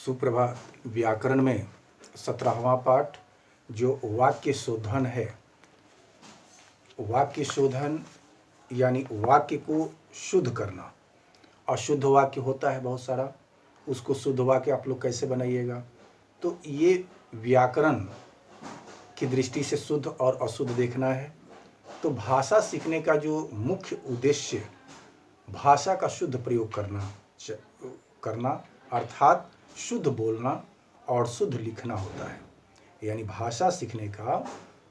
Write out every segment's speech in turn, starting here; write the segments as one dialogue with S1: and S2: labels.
S1: सुप्रभात। व्याकरण में 17वां पाठ जो वाक्य शोधन है। वाक्य शोधन यानी वाक्य को शुद्ध करना। अशुद्ध वाक्य होता है बहुत सारा, उसको शुद्ध वाक्य आप लोग कैसे बनाइएगा। तो ये व्याकरण की दृष्टि से शुद्ध और अशुद्ध देखना है। तो भाषा सीखने का जो मुख्य उद्देश्य भाषा का शुद्ध प्रयोग करना अर्थात शुद्ध बोलना और शुद्ध लिखना होता है। यानी भाषा सीखने का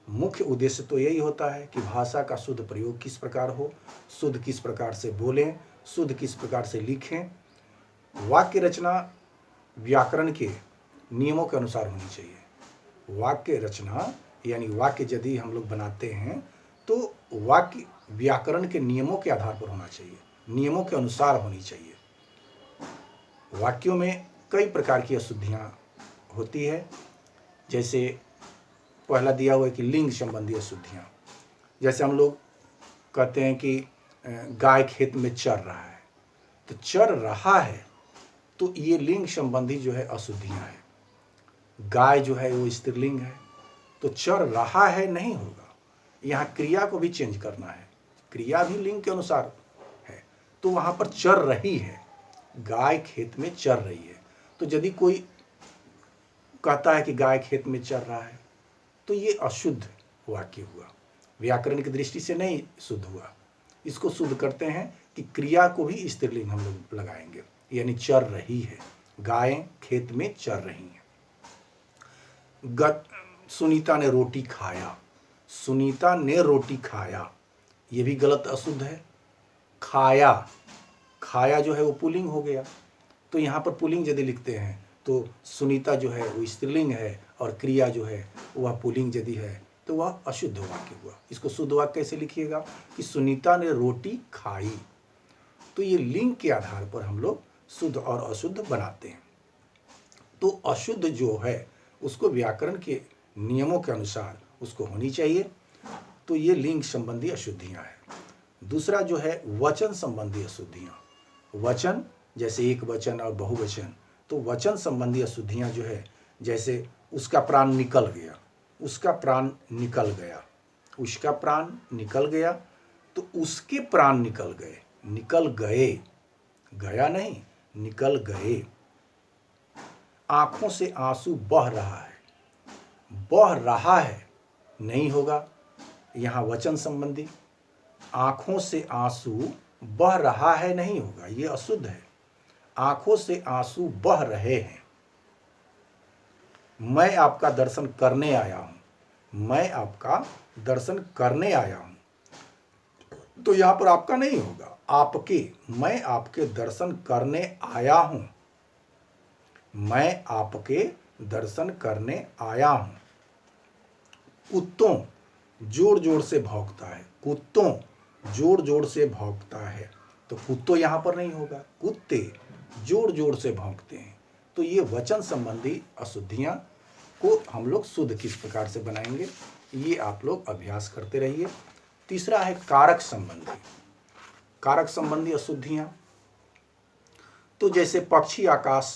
S1: मुख्य उद्देश्य तो यही होता है कि भाषा का शुद्ध प्रयोग किस प्रकार हो, शुद्ध किस प्रकार से बोलें, शुद्ध किस प्रकार से लिखें। वाक्य रचना व्याकरण के नियमों के अनुसार होनी चाहिए। वाक्य रचना यानी वाक्य यदि हम लोग बनाते हैं तो वाक्य व्याकरण के नियमों के आधार पर होना चाहिए, नियमों के अनुसार होनी चाहिए। वाक्यों में कई प्रकार की अशुद्धियाँ होती है। जैसे पहला दिया हुआ है कि लिंग संबंधी अशुद्धियाँ। जैसे हम लोग कहते हैं कि गाय खेत में चर रहा है, तो चर रहा है तो ये लिंग संबंधी जो है अशुद्धियाँ हैं। गाय जो है वो स्त्रीलिंग है, तो चर रहा है नहीं होगा। यहाँ क्रिया को भी चेंज करना है, क्रिया भी लिंग के अनुसार है। तो वहाँ पर चर रही है, गाय खेत में चर रही है। तो यदि कोई कहता है कि गाय खेत में चर रहा है तो ये अशुद्ध वाक्य हुआ, व्याकरण की दृष्टि से नहीं शुद्ध हुआ। इसको शुद्ध करते हैं कि क्रिया को भी स्त्रीलिंग हम लोग लगाएंगे, यानी चर रही है, गायें खेत में चर रही हैं। सुनीता ने रोटी खाया, सुनीता ने रोटी खाया, ये भी गलत अशुद्ध है। खाया, खाया जो है वो पुल्लिंग हो गया। तो यहाँ पर पुल्लिंग यदि लिखते हैं तो सुनीता जो है वो स्त्रीलिंग है और क्रिया जो है वह पुल्लिंग यदि है तो वह अशुद्ध वाक्य हुआ। इसको शुद्ध वाक्य कैसे लिखिएगा कि सुनीता ने रोटी खाई। तो ये लिंग के आधार पर हम लोग शुद्ध और अशुद्ध बनाते हैं। तो अशुद्ध जो है उसको व्याकरण के नियमों के अनुसार उसको होनी चाहिए। तो ये लिंग संबंधी अशुद्धियाँ हैं। दूसरा जो है वचन संबंधी अशुद्धियाँ। वचन जैसे एक वचन और बहुवचन, तो वचन संबंधी अशुद्धियाँ जो है जैसे उसका प्राण निकल गया, उसका प्राण निकल गया, उसका प्राण निकल गया, तो उसके प्राण निकल गए, निकल गए, गया नहीं, निकल गए। आंखों से आंसू बह रहा है, बह रहा है नहीं होगा, यहाँ वचन संबंधी। आंखों से आंसू बह रहा है नहीं होगा, ये अशुद्ध है। आंखों से आंसू बह रहे हैं। मैं आपका दर्शन करने आया हूं, मैं आपका दर्शन करने आया हूं, तो यहां पर आपका नहीं होगा, आपके। मैं आपके दर्शन करने आया हूं, मैं आपके दर्शन करने आया हूं। कुत्तों जोर जोर से भौंकता है, कुत्तों जोर जोर से भौंकता है, तो कुत्तों यहां पर नहीं होगा, कुत्ते जोर जोर से भौंकते हैं। तो ये वचन संबंधी अशुद्धियां को हम लोग शुद्ध किस प्रकार से बनाएंगे, ये आप लोग अभ्यास करते रहिए। तीसरा है कारक संबंधी। कारक संबंधी अशुद्धियां, तो जैसे पक्षी आकाश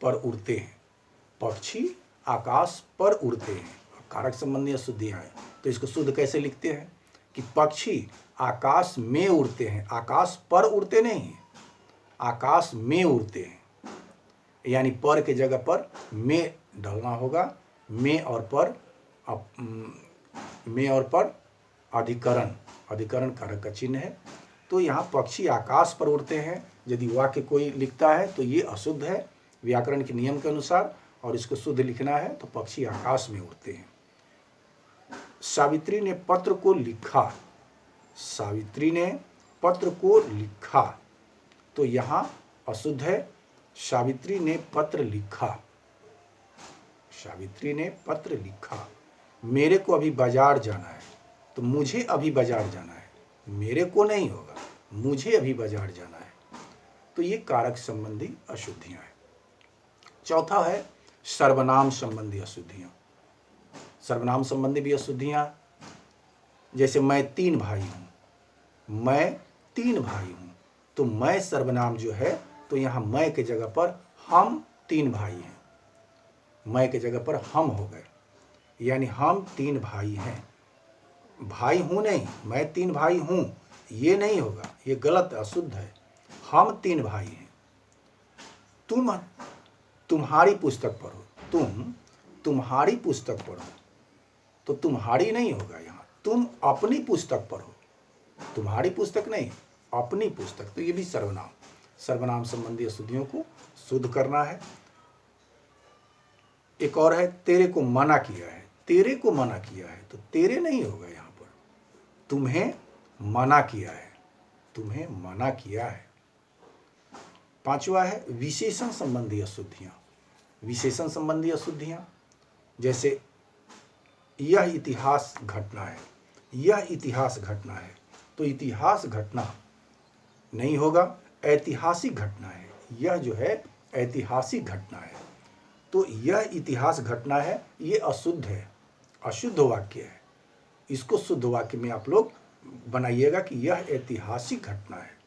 S1: पर उड़ते हैं, पक्षी आकाश पर उड़ते हैं, कारक संबंधी अशुद्धियां हैं। तो इसको शुद्ध कैसे लिखते हैं कि पक्षी आकाश में उड़ते हैं, आकाश पर उड़ते नहीं हैं, आकाश में उड़ते हैं। यानी पर के जगह पर में डालना होगा। में और पर अधिकरण, अधिकरण कारक का चिन्ह है। तो यहाँ पक्षी आकाश पर उड़ते हैं यदि वाक्य कोई लिखता है तो ये अशुद्ध है व्याकरण के नियम के अनुसार, और इसको शुद्ध लिखना है तो पक्षी आकाश में उड़ते हैं। सावित्री ने पत्र को लिखा, सावित्री ने पत्र को लिखा, तो यहाँ अशुद्ध है। सावित्री ने पत्र लिखा, सावित्री ने पत्र लिखा। मेरे को अभी बाजार जाना है, तो मुझे अभी बाजार जाना है, मेरे को नहीं होगा, मुझे अभी बाजार जाना है। तो ये कारक संबंधी अशुद्धियां हैं। चौथा है सर्वनाम संबंधी अशुद्धियां। सर्वनाम संबंधी भी अशुद्धियां, जैसे मैं 3 भाई हूं, मैं 3 भाई हूं, तो मैं सर्वनाम जो है तो यहाँ मैं के जगह पर हम 3 भाई हैं, मैं की जगह पर हम हो गए, यानी हम 3 भाई हैं। भाई हूँ नहीं, मैं 3 भाई हूँ, ये नहीं होगा, ये गलत अशुद्ध है। हम 3 भाई हैं। तुम तुम्हारी पुस्तक पढ़ो, तुम्हारी पुस्तक पढ़ो, तो तुम्हारी नहीं होगा यहाँ, तुम अपनी पुस्तक पढ़ो, तुम्हारी पुस्तक नहीं, अपनी पुस्तक। तो ये भी सर्वनाम संबंधी अशुद्धियों को शुद्ध करना है। एक और है, तेरे को मना किया है, तेरे को मना किया है, तो तेरे नहीं होगा यहाँ पर, तुम्हें मना किया है, तुम्हें मना किया है। 5वां है विशेषण संबंधी अशुद्धियां। विशेषण संबंधी अशुद्धियां जैसे यह इतिहास घटना है, यह इतिहास घटना है, तो इतिहास घटना नहीं होगा, ऐतिहासिक घटना है। यह जो है ऐतिहासिक घटना है, तो यह इतिहास घटना है, ये अशुद्ध है, अशुद्ध वाक्य है। इसको शुद्ध वाक्य में आप लोग बनाइएगा कि यह ऐतिहासिक घटना है।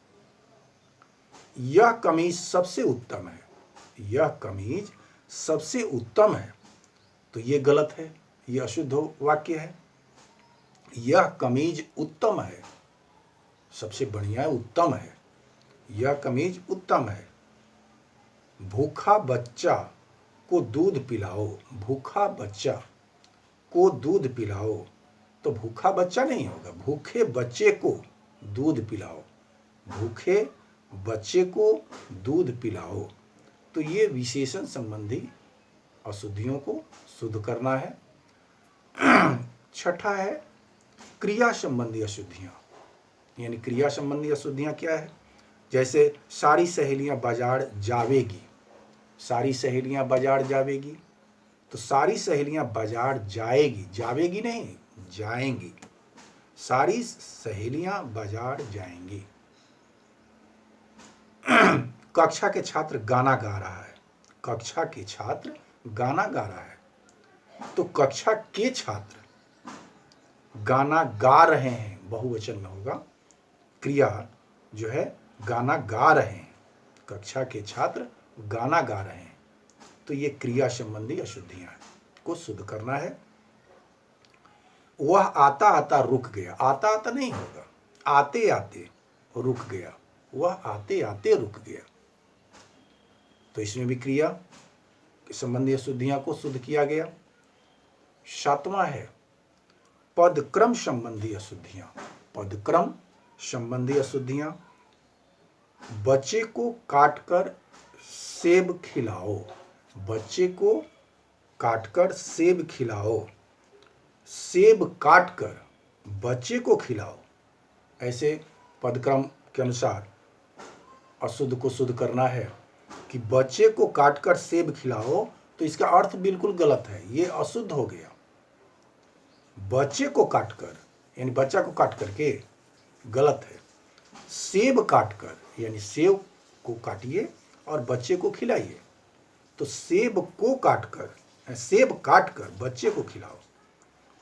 S1: यह कमीज सबसे उत्तम है, यह कमीज सबसे उत्तम है, तो ये गलत है, ये अशुद्ध वाक्य है। यह कमीज उत्तम है, सबसे बढ़िया है, उत्तम है, यह कमीज उत्तम है। भूखा बच्चा को दूध पिलाओ, भूखा बच्चा को दूध पिलाओ, तो भूखा बच्चा नहीं होगा, भूखे बच्चे को दूध पिलाओ, भूखे बच्चे को दूध पिलाओ। तो ये विशेषण संबंधी अशुद्धियों को शुद्ध करना है। 6ठा है क्रिया संबंधी अशुद्धियां, यानी क्रिया संबंधी अशुद्धियां क्या है, जैसे सारी सहेलियां बाजार जावेगी, सारी सहेलियां बाजार जावेगी, तो सारी सहेलियां बाजार जाएगी, जावेगी नहीं, जाएंगी, सारी सहेलियां बाजार जाएंगी। कक्षा के छात्र गाना गा रहा है, कक्षा के छात्र गाना गा रहा है, तो कक्षा के छात्र गाना गा रहे हैं, बहुवचन में होगा, क्रिया जो है गाना गा रहे हैं, कक्षा के छात्र गाना गा रहे हैं, तो ये क्रिया संबंधी अशुद्धियां को शुद्ध करना है। वह आता आता रुक गया, आता आता नहीं होगा, आते आते रुक गया, वह आते आते रुक गया, तो इसमें भी क्रिया संबंधी अशुद्धियां को शुद्ध किया गया। 7वां है पदक्रम संबंधी अशुद्धियां, पदक्रम संबंधी अशुद्धियां, बच्चे को काटकर सेब खिलाओ, बच्चे को काटकर सेब खिलाओ, सेब काटकर बच्चे को खिलाओ, ऐसे पदक्रम के अनुसार अशुद्ध को शुद्ध करना है कि बच्चे को काटकर सेब खिलाओ, तो इसका अर्थ बिल्कुल गलत है, ये अशुद्ध हो गया। बच्चे को काटकर यानी बच्चा को काट करके गलत है, सेब काटकर यानी सेब को काटिए और बच्चे को खिलाइए, तो सेब को काटकर, सेब काटकर बच्चे को खिलाओ,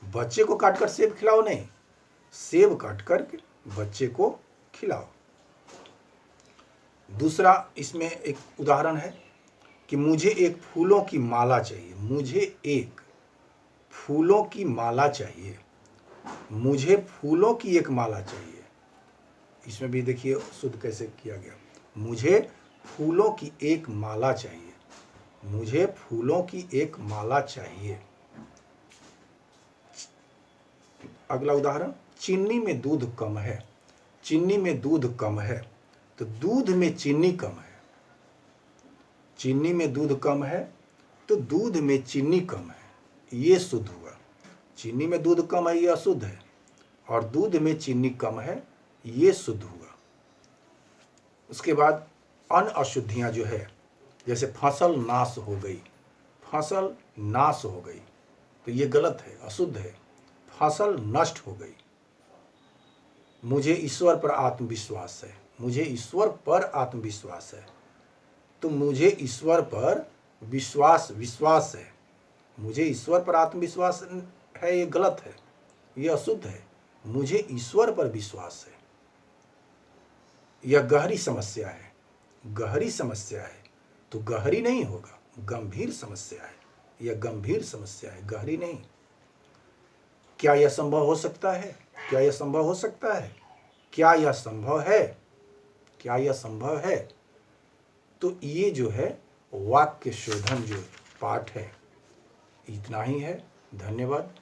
S1: बच्चे को काटकर सेब खिलाओ नहीं, सेब काटकर बच्चे को खिलाओ। दूसरा इसमें एक उदाहरण है कि मुझे एक फूलों की माला चाहिए, मुझे एक फूलों की माला चाहिए, मुझे फूलों की एक माला चाहिए। इसमें भी देखिए शुद्ध कैसे किया गया, मुझे फूलों की एक माला चाहिए, मुझे फूलों की एक माला चाहिए। अगला उदाहरण, चीनी में दूध कम है, चीनी में दूध कम है, तो दूध में चीनी कम है, चीनी में दूध कम है, तो दूध में चीनी कम है, ये शुद्ध हुआ। चीनी में दूध कम है, ये अशुद्ध है, और दूध में चीनी कम है, ये शुद्ध हुआ। उसके बाद अन्य अशुद्धियां जो है, जैसे फसल नाश हो गई, फसल नाश हो गई, तो ये गलत है, अशुद्ध है, फसल नष्ट हो गई। मुझे ईश्वर पर आत्मविश्वास है, मुझे ईश्वर पर आत्मविश्वास है, तो मुझे ईश्वर पर विश्वास है, मुझे ईश्वर पर आत्मविश्वास है, ये गलत है, ये अशुद्ध है, मुझे ईश्वर पर विश्वास है। यह गहरी समस्या है, गहरी समस्या है, तो गहरी नहीं होगा, गंभीर समस्या है, यह गंभीर समस्या है, गहरी नहीं। क्या यह संभव हो सकता है? क्या यह संभव हो सकता है? क्या यह संभव है? क्या यह संभव है? तो ये जो है वाक्य शोधन जो पाठ है, इतना ही है। धन्यवाद।